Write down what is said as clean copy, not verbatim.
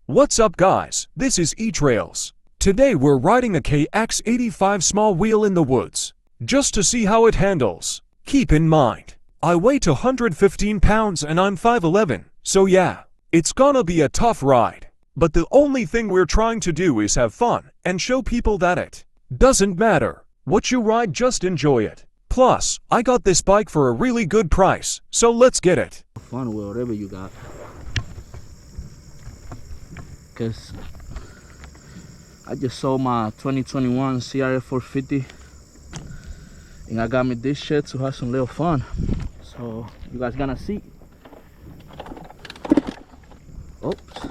What's up guys, this is eTrails. Today we're riding a KX85 small wheel in the woods, just to see how it handles. Keep in mind, I weigh 115 pounds and I'm 5'11", so yeah, it's gonna be a tough ride. But the only thing we're trying to do is have fun and show people that it doesn't matter what you ride, just enjoy it. Plus, I got this bike for a really good price, so let's get it. Fun with whatever you got. Cause I just sold my 2021 CRF 450 and I got me this shit to have some little fun. So you guys gonna see. Oops.